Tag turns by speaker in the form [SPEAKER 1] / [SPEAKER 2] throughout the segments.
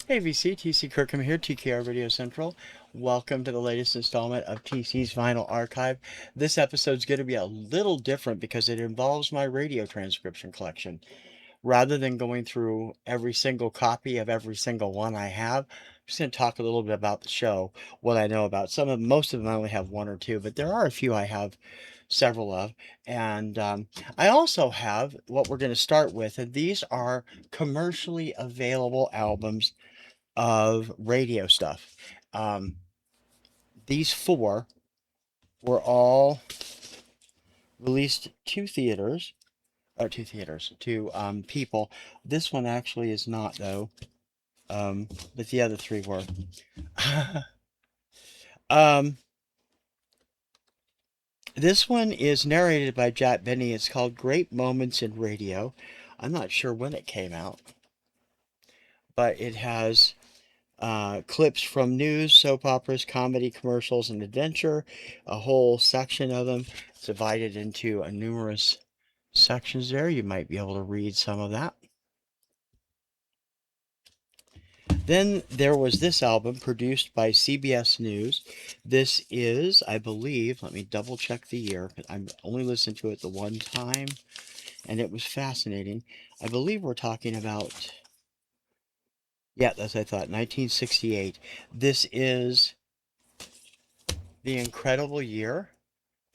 [SPEAKER 1] Hey VC, TC Kirkham here, TKR Radio Central. Welcome to the latest installment of TC's Vinyl Archive. This episode's going to be a little different because it involves my radio transcription collection. Rather than going through every single copy of every single one I have, I'm just going to talk a little bit about the show, what I know about. Most of them I only have one or two, but there are a few I have several of. And I also have what we're going to start with, and these are commercially available albums of radio stuff. Um, these four were all released to people. This one actually is not, though, but the other three were. um, this one is narrated by Jack Benny. It's called Great Moments in Radio. I'm not sure when it came out, but it has clips from news, soap operas, comedy, commercials, and adventure. A whole section of them. It's divided into numerous sections there. You might be able to read some of that. Then there was this album produced by CBS News. This is, I believe, let me double check the year. I've only listened to it the one time, and it was fascinating. I believe we're talking about, yeah, that's what I thought, 1968. This is The Incredible Year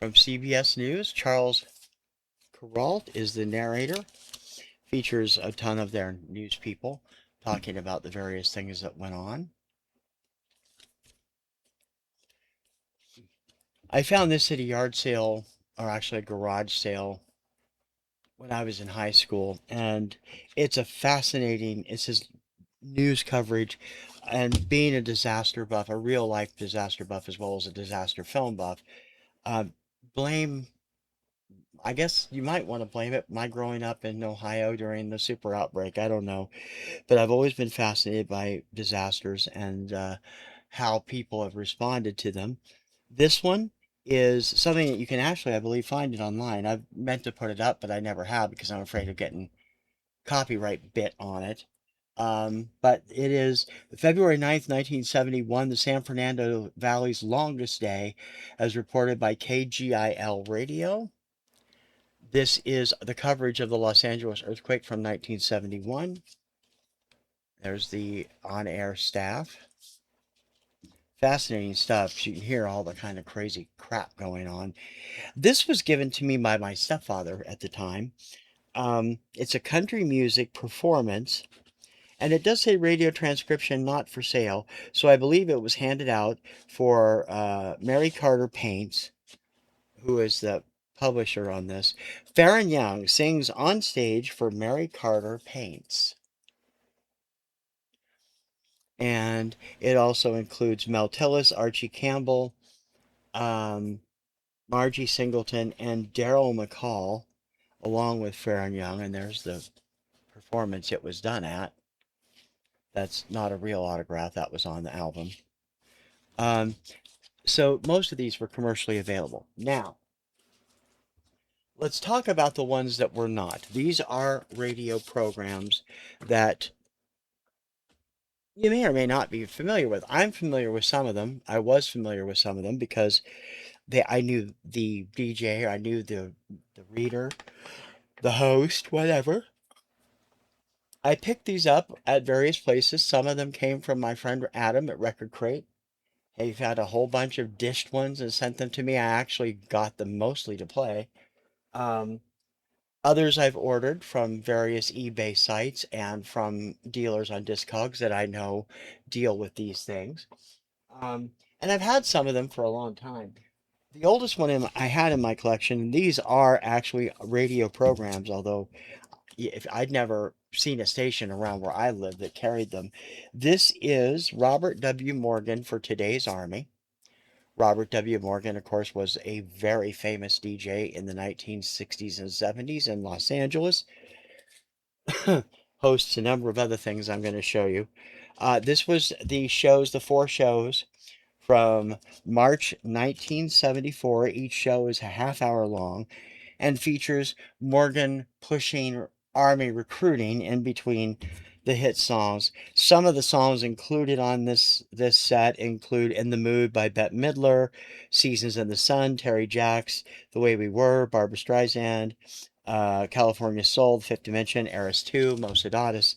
[SPEAKER 1] from CBS News. Charles Kuralt is the narrator. Features a ton of their news people talking about the various things that went on. I found this at a yard sale, or actually a garage sale, when I was in high school, and it's his news coverage, and being a disaster buff, a real life disaster buff, as well as a disaster film buff. Uh, blame I guess you might want to blame it my growing up in Ohio during the super outbreak. I don't know. But I've always been fascinated by disasters and how people have responded to them. This one is something that you can actually, I believe, find it online. I've meant to put it up, but I never have because I'm afraid of getting copyright bit on it. But it is February 9th, 1971, the San Fernando Valley's longest day, as reported by KGIL Radio. This is the coverage of the Los Angeles earthquake from 1971. There's the on-air staff. Fascinating stuff. You can hear all the kind of crazy crap going on. This was given to me by my stepfather at the time. It's a country music performance, and it does say radio transcription not for sale. So I believe it was handed out for Mary Carter Paints, who is the publisher on this. Farron Young sings on stage for Mary Carter Paints. And it also includes Mel Tillis, Archie Campbell, um, Margie Singleton, and Daryl McCall, along with Farron Young. And there's the performance it was done at. That's not a real autograph, that was on the album. Um, so most of these were commercially available. Now, let's talk about the ones that were not. These are radio programs that you may or may not be familiar with. I'm familiar with some of them. I was familiar with some of them because I knew the DJ, I knew the reader, the host, whatever. I picked these up at various places. Some of them came from my friend Adam at Record Crate. He found a whole bunch of dished ones and sent them to me. I actually got them mostly to play. Um, Others I've ordered from various eBay sites and from dealers on Discogs that I know deal with these things. Um, and I've had some of them for a long time. The oldest one I had in my collection, and these are actually radio programs, although if I'd never seen a station around where I live that carried them. This is Robert W. Morgan for Today's Army. Robert W. Morgan, of course, was a very famous DJ in the 1960s and 70s in Los Angeles. Hosts a number of other things I'm going to show you. This was the four shows from March 1974. Each show is a half hour long and features Morgan pushing Army recruiting in between the hit songs. Some of the songs included on this set include "In the Mood" by Bette Midler, "Seasons in the Sun," Terry Jacks, "The Way We Were," Barbra Streisand, "California Soul," Fifth Dimension, "Eras 2," Mos Adonis.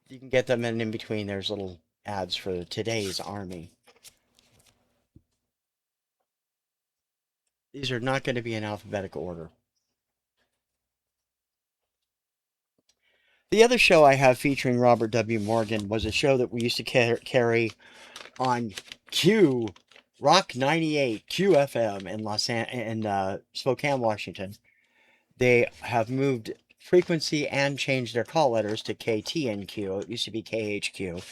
[SPEAKER 1] You can get them, and in between there's little ads for today's army. These are not going to be in alphabetical order. The other show I have featuring Robert W. Morgan was a show that we used to carry on Q Rock 98 QFM in Spokane, Washington. They have moved frequency and changed their call letters to KTNQ. It used to be KHQ.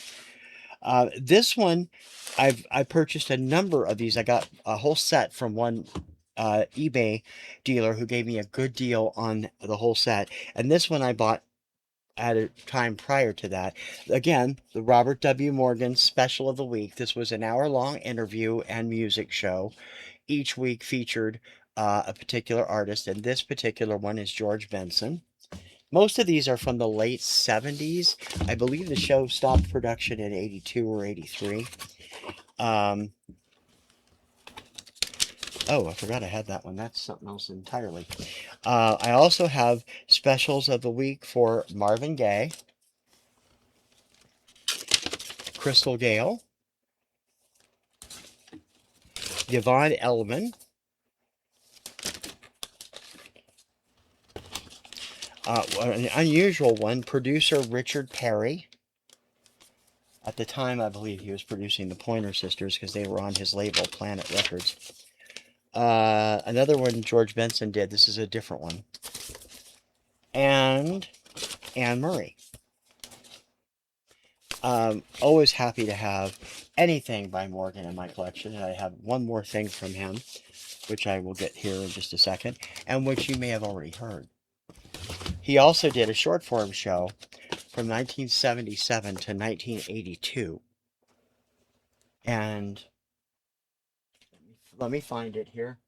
[SPEAKER 1] This one, I purchased a number of these. I got a whole set from one eBay dealer who gave me a good deal on the whole set, and this one I bought at a time prior to that. Again, the Robert W. Morgan Special of the Week. This was an hour-long interview and music show. Each week featured a particular artist, and this particular one is George Benson. Most of these are from the late 70s. I believe the show stopped production in 82 or 83. Oh, I forgot I had that one. That's something else entirely. I also have specials of the week for Marvin Gaye, Crystal Gale, Yvonne Elliman, an unusual one, producer Richard Perry. At the time, I believe he was producing the Pointer Sisters because they were on his label, Planet Records. Another one George Benson did. This is a different one. And Anne Murray. Always happy to have anything by Morgan in my collection. And I have one more thing from him, which I will get here in just a second, and which you may have already heard. He also did a short form show from 1977 to 1982. And let me find it here.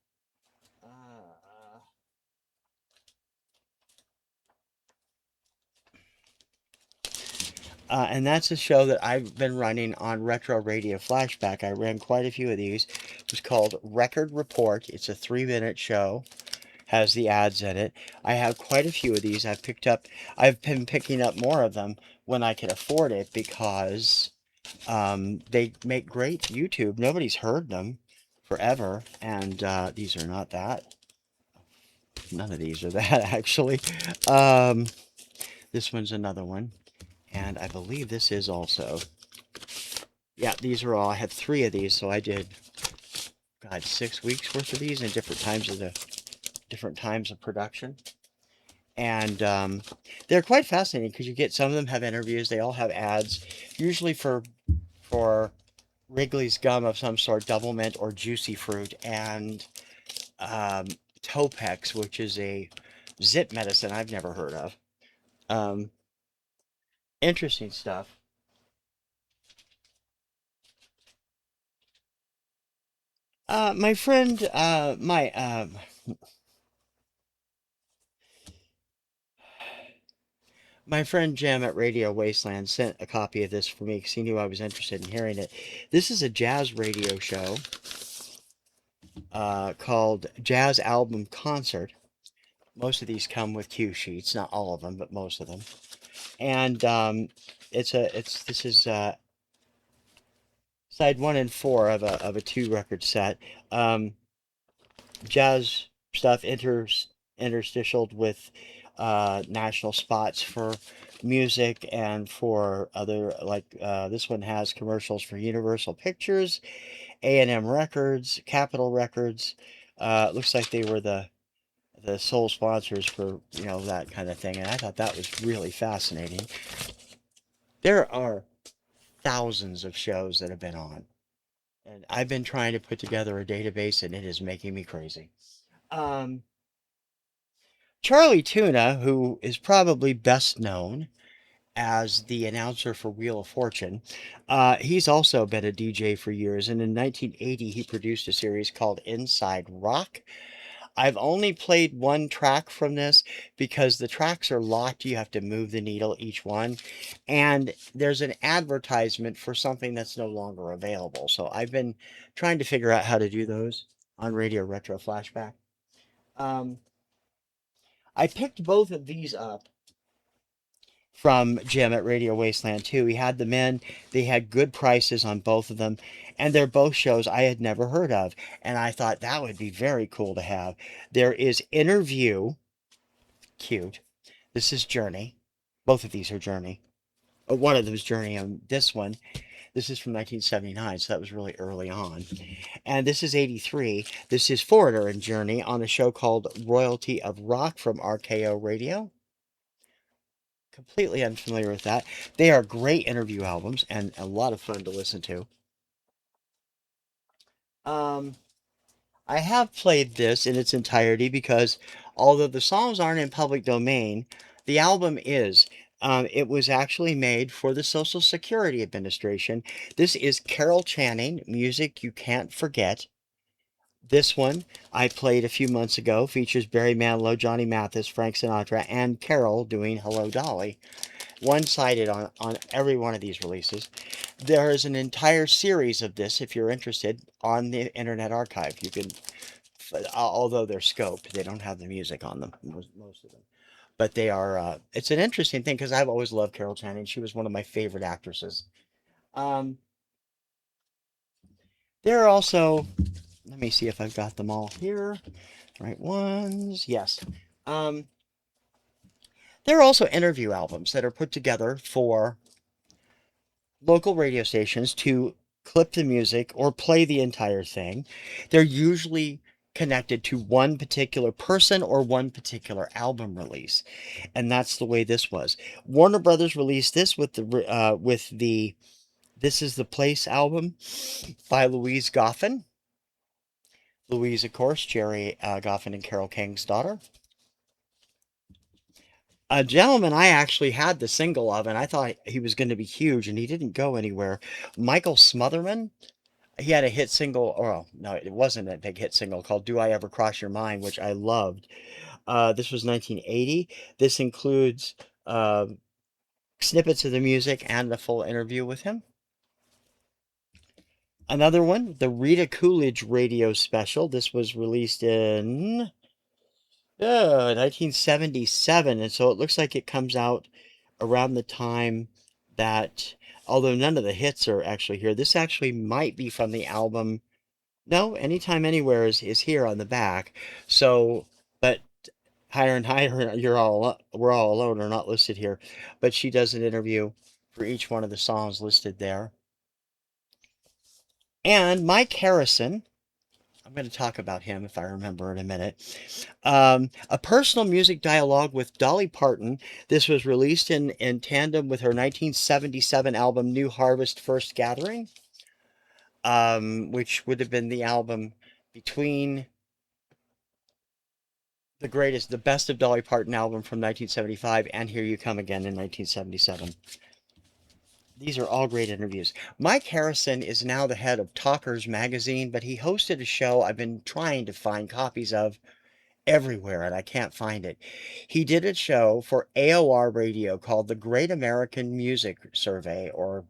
[SPEAKER 1] And that's a show that I've been running on Retro Radio Flashback. I ran quite a few of these. It was called Record Report. It's a 3-minute show. Has the ads in it. I have quite a few of these. I've been picking up more of them when I can afford it because they make great YouTube. Nobody's heard them forever, and these are not that. None of these are that, actually. This one's another one. And I believe this is also. Yeah, these are all. I had 3 of these, so I did, God, 6 weeks worth of these in different times of production. And they're quite fascinating because you get, some of them have interviews. They all have ads, usually for Wrigley's gum of some sort, Double Mint or Juicy Fruit, and Topex, which is a zip medicine I've never heard of. Um, Interesting stuff. My friend, my friend Jim at Radio Wasteland sent a copy of this for me because he knew I was interested in hearing it. This is a jazz radio show called Jazz Album Concert. Most of these come with cue sheets, not all of them, but most of them. And this is side 1 and 4 of a 2-record set. Jazz stuff interstitial with national spots for music and for other, like this one has commercials for Universal Pictures, A&M Records, Capitol Records. Looks like they were the sole sponsors for, that kind of thing, and I thought that was really fascinating. There are thousands of shows that have been on, and I've been trying to put together a database, and it is making me crazy. Um, Charlie Tuna, who is probably best known as the announcer for Wheel of Fortune, he's also been a DJ for years, and in 1980 he produced a series called Inside Rock. I've only played one track from this because the tracks are locked. You have to move the needle each one. And there's an advertisement for something that's no longer available. So I've been trying to figure out how to do those on Radio Retro Flashback. Um, I picked both of these up from Jim at Radio Wasteland too. He had them in. They had good prices on both of them, and they're both shows I had never heard of. And I thought that would be very cool to have. There is Interview, cute. This is Journey. Both of these are Journey. One of them is Journey, and this one, this is from 1979, so that was really early on. And this is 83. This is Foreigner and Journey on a show called Royalty of Rock from RKO Radio. Completely unfamiliar with that. They are great interview albums and a lot of fun to listen to. Um, I have played this in its entirety because although the songs aren't in public domain, the album is. It was actually made for the Social Security Administration. This is Carol Channing, Music You Can't Forget. This one I played a few months ago, features Barry Manilow, Johnny Mathis, Frank Sinatra, and Carol doing Hello Dolly. One-sided on every one of these releases. There is an entire series of this, if you're interested, on the Internet Archive. You can, although they're scoped, they don't have the music on them, most of them. But they are, it's an interesting thing because I've always loved Carol Channing. She was one of my favorite actresses. Um, there are also, let me see if I've got them all here. Right ones, yes. Um, there are also interview albums that are put together for local radio stations to clip the music or play the entire thing. They're usually connected to one particular person or one particular album release, and that's the way this was. Warner Brothers released this with the "This Is the Place" album by Louise Goffin. Louise, of course, Jerry Goffin and Carole King's daughter. A gentleman I actually had the single of, and I thought he was going to be huge, and he didn't go anywhere. Michael Smotherman. He had a hit single, or well, no, it wasn't a big hit single called "Do I Ever Cross Your Mind," which I loved. This was 1980. This includes uh, snippets of the music and a full interview with him. Another one, the Rita Coolidge radio special. This was released in 1977, and so it looks like it comes out around the time that, although none of the hits are actually here, this actually might be from the album. No, Anytime Anywhere is here on the back. So, but Higher and Higher, we're all alone are not listed here. But she does an interview for each one of the songs listed there. And Mike Harrison, I'm going to talk about him if I remember in a minute. A personal music dialogue with Dolly Parton. This was released in tandem with her 1977 album New Harvest First Gathering, which would have been the album between the best of Dolly Parton album from 1975 and Here You Come Again in 1977. These are all great interviews. Mike Harrison is now the head of Talkers magazine, but he hosted a show I've been trying to find copies of everywhere and I can't find it. He did a show for AOR Radio called The Great American Music Survey, or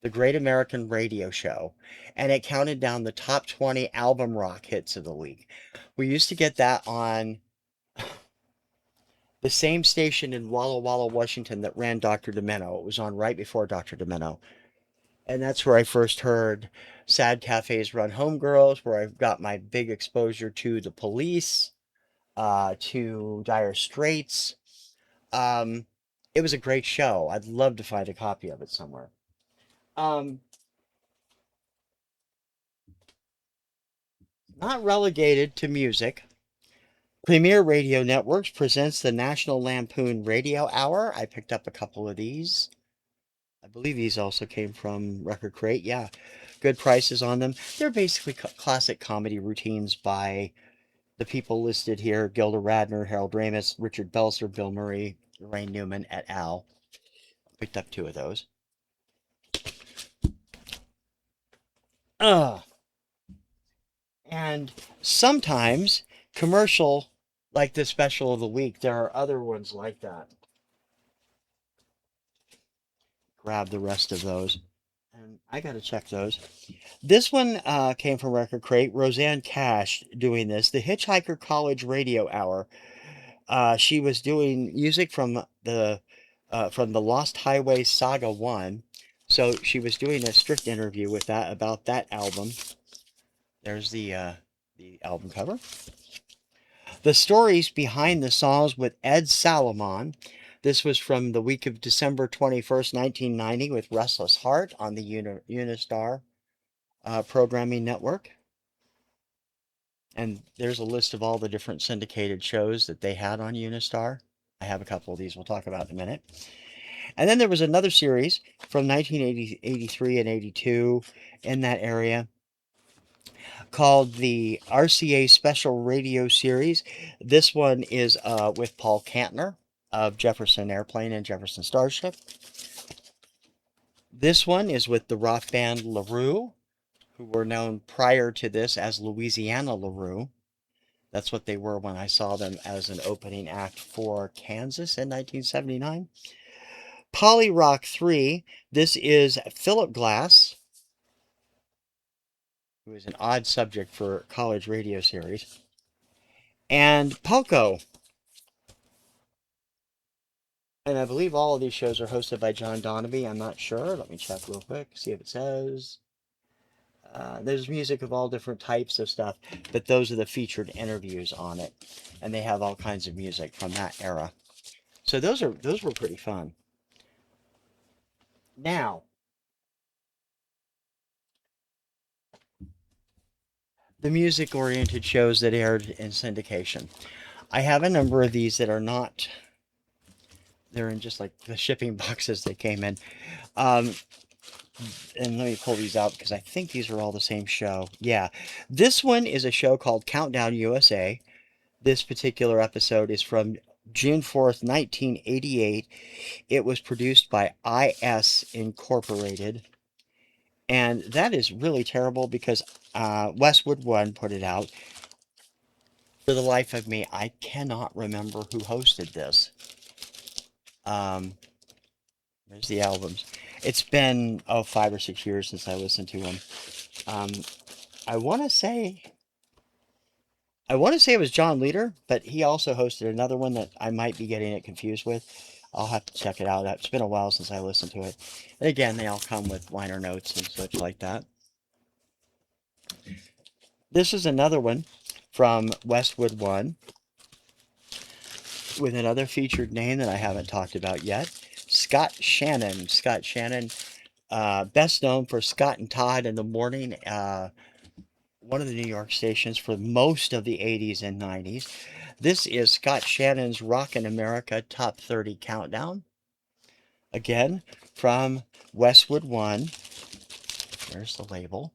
[SPEAKER 1] The Great American Radio Show, and it counted down the top 20 album rock hits of the week. We used to get that on the same station in Walla Walla, Washington that ran Dr. Demento. It was on right before Dr. Demento. And that's where I first heard Sad Cafes Run Homegirls, where I got my big exposure to The Police, to Dire Straits. Um, it was a great show. I'd love to find a copy of it somewhere. Um, Not relegated to music. Premier Radio Networks presents the National Lampoon Radio Hour. I picked up a couple of these. I believe these also came from Record Crate. Yeah, good prices on them. They're basically classic comedy routines by the people listed here: Gilda Radner, Harold Ramis, Richard Belzer, Bill Murray, Lorraine Newman, et al. Picked up two of those. And sometimes commercial like the special of the week. There are other ones like that. Grab the rest of those. And I got to check those. This one came from Record Crate. Roseanne Cash doing this. The Hitchhiker College Radio Hour. She was doing music from the Lost Highway Saga 1. So she was doing a strict interview with that about that album. There's the album cover. The stories behind the songs with Ed Salomon. This was from the week of December 21st, 1990, with Restless Heart on the Unistar programming network. And there's a list of all the different syndicated shows that they had on Unistar. I have a couple of these we'll talk about in a minute. And then there was another series from 1983 and 82 in that area called the RCA Special Radio Series. This one is with Paul Kantner of Jefferson Airplane and Jefferson Starship. This one is with the rock band LaRue, who were known prior to this as Louisiana LaRue. That's what they were when I saw them as an opening act for Kansas in 1979. Poly Rock 3, this is Philip Glass, who is an odd subject for college radio series, and Poco. And I believe all of these shows are hosted by John Donaby. I'm not sure. Let me check real quick, see if it says. There's music of all different types of stuff, but those are the featured interviews on it. And they have all kinds of music from that era. So those were pretty fun. Now, the music-oriented shows that aired in syndication. I have a number of these that are not, they're in just like the shipping boxes they came in. And let me pull these out because I think these are all the same show. Yeah. This one is a show called Countdown USA. This particular episode is from June 4th, 1988. It was produced by IS Incorporated. And that is really terrible because Westwood One put it out. For the life of me, I cannot remember who hosted this. There's the albums. It's been 5 or 6 years since I listened to them. I want to say it was John Leader, but he also hosted another one that I might be getting it confused with. I'll have to check it out. It's been a while since I listened to it. And again, they all come with liner notes and such like that. This is another one from Westwood One with another featured name that I haven't talked about yet. Scott Shannon. Scott Shannon, best known for Scott and Todd in the Morning, one of the New York stations for most of the 80s and 90s. This is Scott Shannon's Rockin' America Top 30 Countdown. Again, from Westwood One. There's the label.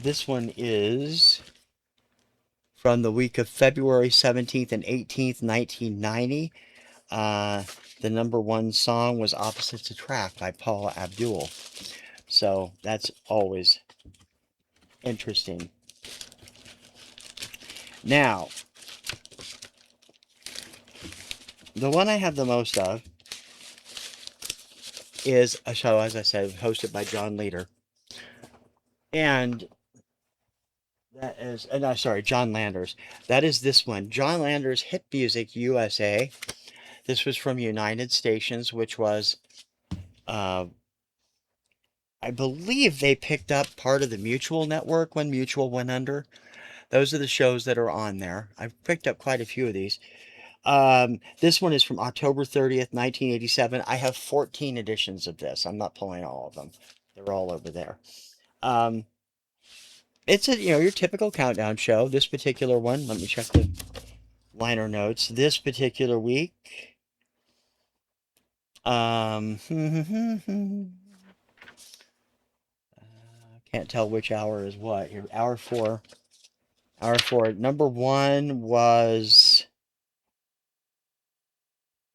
[SPEAKER 1] This one is from the week of February 17th and 18th, 1990. The number one song was Opposites Attract by Paula Abdul. So that's always interesting. Now, the one I have the most of is a show, as I said, hosted by John Leader. And that is, John Landers. That is this one, John Landers Hit Music USA. This was from United Stations, which was, I believe they picked up part of the Mutual network when Mutual went under. Those are the shows that are on there. I've picked up quite a few of these. This one is from October 30th, 1987. I have 14 editions of this. I'm not pulling all of them. They're all over there. It's your typical countdown show. This particular one, let me check the liner notes. This particular week, can't tell which hour is what. Here, hour four. Number one was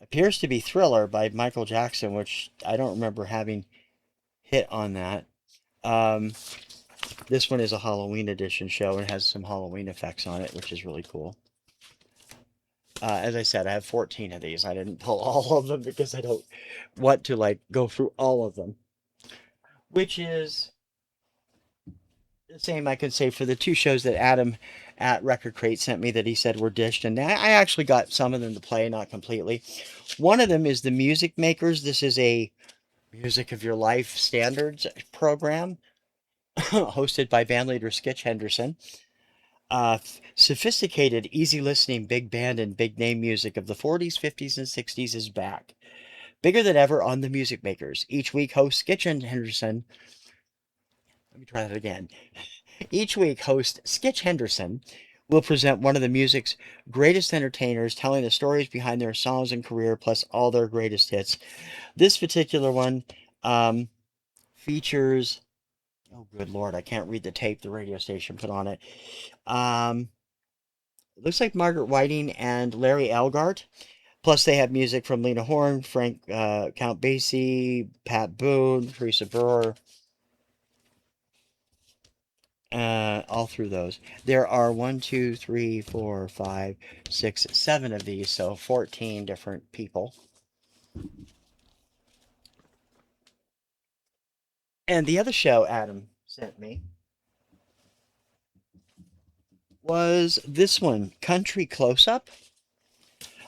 [SPEAKER 1] appears to be Thriller by Michael Jackson, which I don't remember having hit on that. This one is a Halloween edition show and has some Halloween effects on it, which is really cool. As I said, I have 14 of these. I didn't pull all of them because I don't want to like go through all of them. Which is the same I could say for the two shows that Adam at Record Crate sent me that he said were dished, and I actually got some of them to play, not completely. One of them is the Music Makers. This is a Music of Your Life standards program hosted by bandleader Skitch Henderson. Sophisticated, easy listening big band and big name music of the 40s, 50s, and 60s is back. Bigger than ever on the Music Makers. Each week, host Skitch Henderson. Let me try that again. Each week, host Skitch Henderson will present one of the music's greatest entertainers, telling the stories behind their songs and career, plus all their greatest hits. This particular one features. Oh, good Lord, I can't read the tape the radio station put on it. It looks like Margaret Whiting and Larry Elgart. Plus, they have music from Lena Horne, Frank Count Basie, Pat Boone, Teresa Brewer, all through those. There are 1, 2, 3, 4, 5, 6, 7 of these, so 14 different people. And the other show Adam sent me was this one, Country Close Up.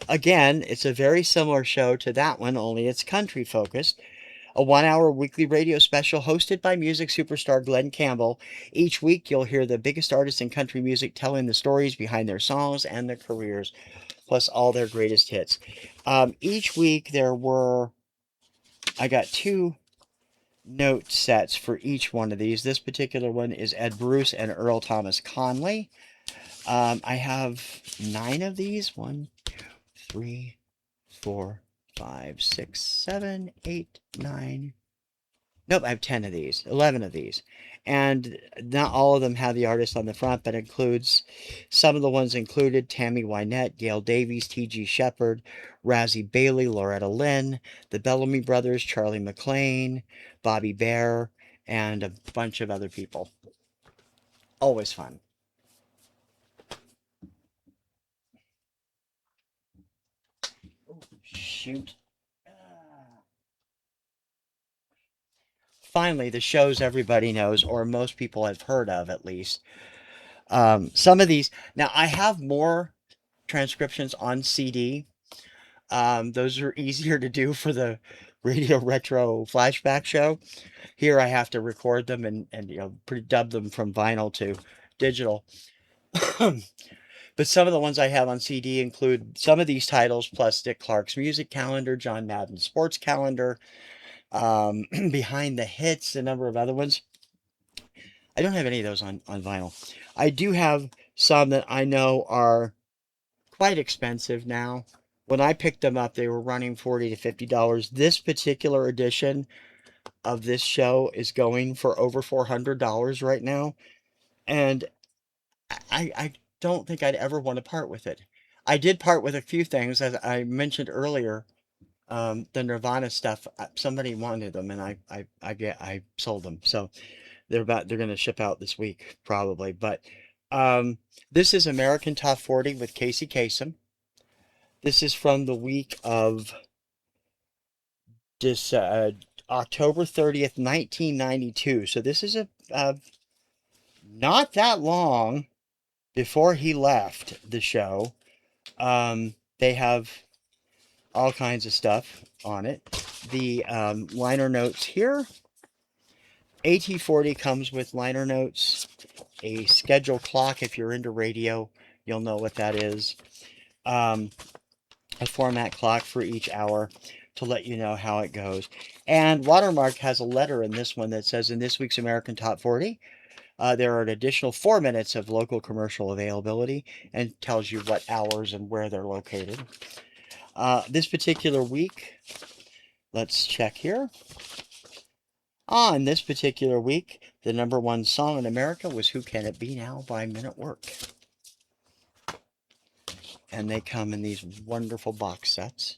[SPEAKER 1] Again, it's a very similar show to that one, only it's country focused. A 1 hour weekly radio special hosted by music superstar Glenn Campbell. Each week, you'll hear the biggest artists in country music telling the stories behind their songs and their careers, plus all their greatest hits. Each week, I got 2 note sets for each one of these. This particular one is Ed Bruce and Earl Thomas Conley. I have 9 of these. 1, 2, 3, 4, 5, 6, 7, 8, 9. Nope, I have 10 of these, 11 of these. And not all of them have the artist on the front, but includes some of the ones included Tammy Wynette, Gail Davies, T.G. Shepherd, Razzie Bailey, Loretta Lynn, the Bellamy Brothers, Charlie McLean, Bobby Bear, and a bunch of other people. Always fun. Oh, shoot. Finally, the shows everybody knows, or most people have heard of at least. Some of these, now I have more transcriptions on CD. Those are easier to do for the Radio Retro Flashback show. Here I have to record them and dub them from vinyl to digital. But some of the ones I have on CD include some of these titles, plus Dick Clark's Music Calendar, John Madden's Sports Calendar, Behind the Hits, a number of other ones. I don't have any of those on vinyl. I do have some that I know are quite expensive now. When I picked them up, they were running $40 to $50. This particular edition of this show is going for over $400 right now. And I don't think I'd ever want to part with it. I did part with a few things, as I mentioned earlier. The Nirvana stuff, somebody wanted them, and I sold them. So they're going to ship out this week probably. But this is American Top 40 with Casey Kasem. This is from the week of this October 30th, 1992. So this is not that long before he left the show. They have all kinds of stuff on it. The liner notes here. AT40 comes with liner notes, a schedule clock. If you're into radio, you'll know what that is. A format clock for each hour to let you know how it goes. And Watermark has a letter in this one that says, in this week's American Top 40, there are an additional 4 minutes of local commercial availability, and tells you what hours and where they're located. This particular week, let's check here. On this particular week, the #1 song in America was Who Can It Be Now by Men at Work. And they come in these wonderful box sets.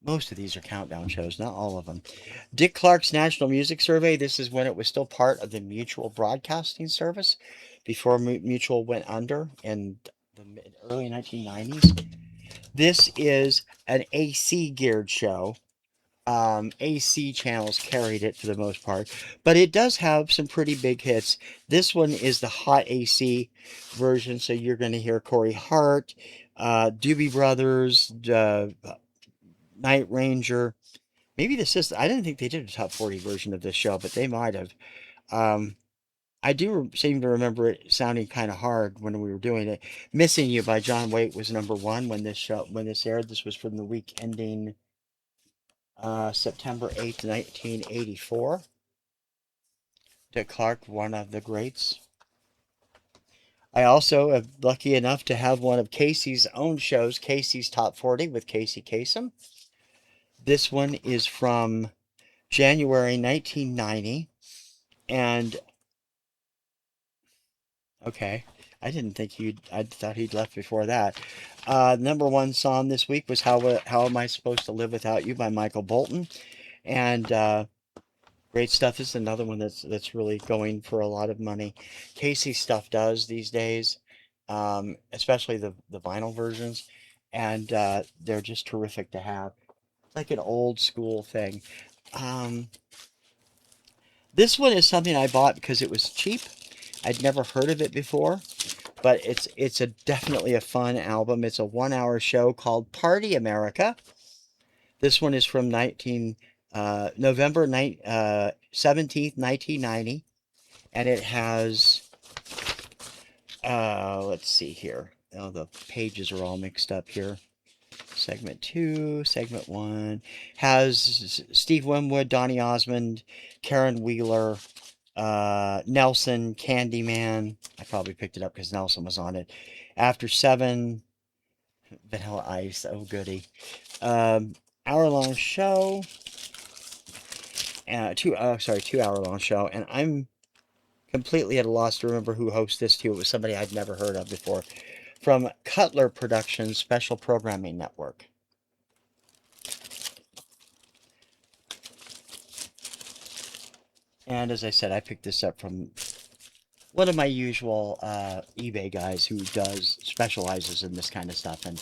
[SPEAKER 1] Most of these are countdown shows, not all of them. Dick Clark's National Music Survey. This is when it was still part of the Mutual Broadcasting Service before Mutual went under in the early 1990s. This is an AC geared show. AC channels carried it for the most part, but it does have some pretty big hits. This one is the hot AC version, so you're going to hear Corey Hart, Doobie Brothers, Night Ranger. Maybe this is, I didn't think they did a top 40 version of this show, but they might have. Um, I do seem to remember it sounding kind of hard when we were doing it. Missing You by John Waite was number one when this aired. This was from the week ending September 8th, 1984. Dick Clark, one of the greats. I also am lucky enough to have one of Casey's own shows, Casey's Top 40 with Casey Kasem. This one is from January 1990. And okay, I thought he'd left before that. Number one song this week was How Am I Supposed to Live Without You by Michael Bolton. And great stuff. This is another one that's really going for a lot of money. Casey stuff does these days, especially the vinyl versions, and they're just terrific to have. It's like an old school thing. Um, this one is something I bought because it was cheap. I'd never heard of it before, but it's a definitely a fun album. It's a 1 hour show called Party America. This one is from November 17th, 1990, and it has, let's see here. Oh, the pages are all mixed up here. Segment 2, Segment 1 has Steve Winwood, Donny Osmond, Karen Wheeler, Nelson, Candyman. I probably picked it up because Nelson was on it. After 7, Vanilla Ice. Oh, goody. Hour-long show. 2 hour long show, and I'm completely at a loss to remember who hosts this too. It was somebody I'd never heard of before. From Cutler Productions Special Programming Network. And as I said, I picked this up from one of my usual eBay guys who specializes in this kind of stuff, and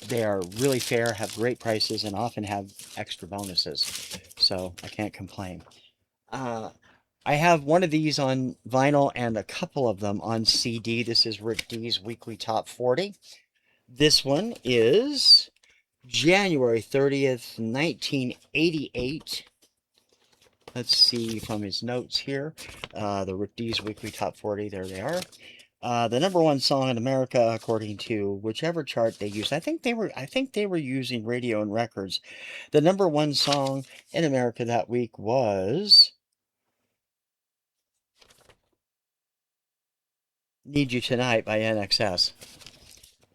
[SPEAKER 1] they are really fair, have great prices, and often have extra bonuses. So I can't complain. I have one of these on vinyl and a couple of them on CD. This is Rick D's Weekly Top 40. This one is January 30th, 1988. Let's see from his notes here. The Rick D's Weekly Top 40, there they are. The number one song in America, according to whichever chart they used. I think they were using Radio and Records. The number one song in America that week was Need You Tonight by NXS.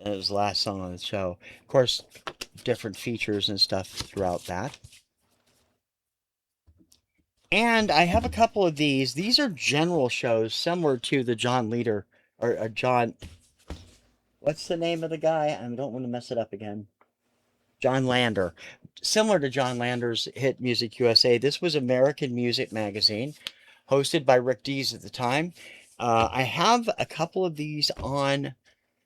[SPEAKER 1] It was the last song on the show. Of course, different features and stuff throughout that. And I have a couple of these. These are general shows similar to the John Leader, or John. What's the name of the guy? I don't want to mess it up again. John Lander. Similar to John Lander's hit Music USA, this was American Music Magazine, hosted by Rick Dees at the time. I have a couple of these on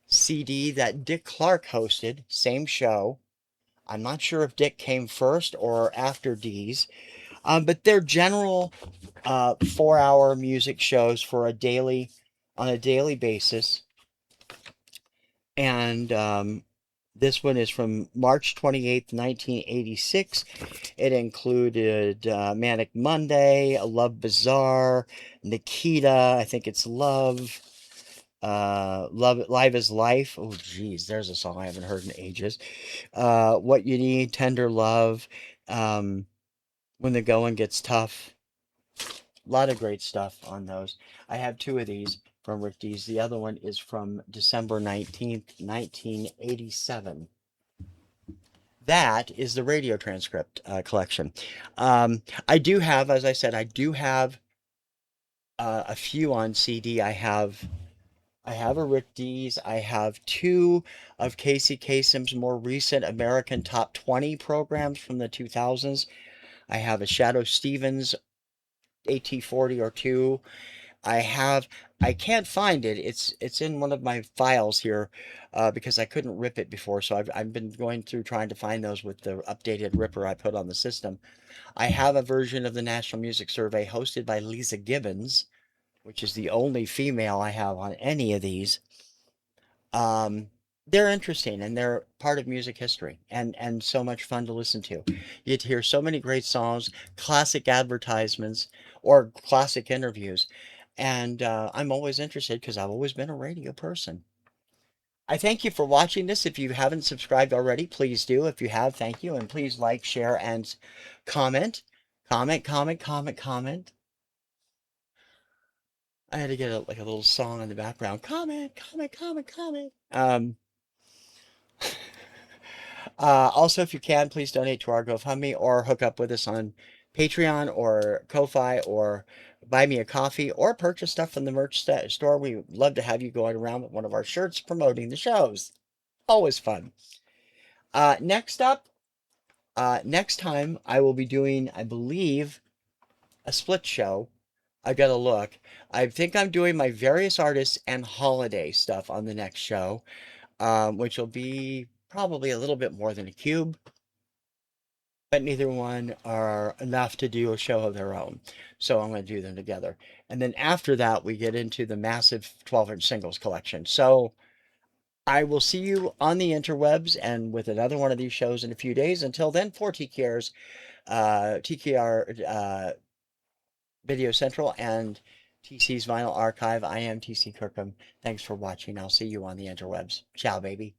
[SPEAKER 1] CD that Dick Clark hosted, same show. I'm not sure if Dick came first or after Dees, but they're general 4 hour music shows for on a daily basis. And this one is from March 28th, 1986. It included Manic Monday, Love Bizarre, Nikita, I think it's Love. Live is Life. Oh, geez, there's a song I haven't heard in ages. What You Need, Tender Love, When the Going Gets Tough. A lot of great stuff on those. I have two of these from Rick Dees. The other one is from December 19th, 1987. That is the radio transcript collection. I do have, as I said, I do have a few on CD. I have I have a Rick Dees. I have two of Casey Kasem's more recent American Top 20 programs from the 2000s. I have a Shadow Stevens AT40 or two. I have, I can't find it. It's in one of my files here because I couldn't rip it before. So I've been going through trying to find those with the updated ripper I put on the system. I have a version of the National Music Survey hosted by Lisa Gibbons, which is the only female I have on any of these. Um, they're interesting and they're part of music history and so much fun to listen to. You get to hear so many great songs, classic advertisements, or classic interviews. And I'm always interested because I've always been a radio person. I thank you for watching this. If you haven't subscribed already, please do. If you have, thank you. And please like, share, and comment. Comment, comment, comment, comment. I had to get like a little song in the background. Comment, comment, comment, comment. Also, if you can, please donate to our GoFundMe or hook up with us on Patreon or Ko-Fi or buy me a coffee or purchase stuff from the merch store. We love to have you going around with one of our shirts promoting the shows. Always fun. Next up, next time I will be doing, I believe, a split show. I gotta look. I think I'm doing my various artists and holiday stuff on the next show, which will be probably a little bit more than a cube, but neither one are enough to do a show of their own. So I'm going to do them together. And then after that, we get into the massive 12-inch singles collection. So I will see you on the interwebs and with another one of these shows in a few days. Until then, for TKR's TKR Video Central and TC's Vinyl Archive, I am TC Kirkham. Thanks for watching. I'll see you on the interwebs. Ciao, baby.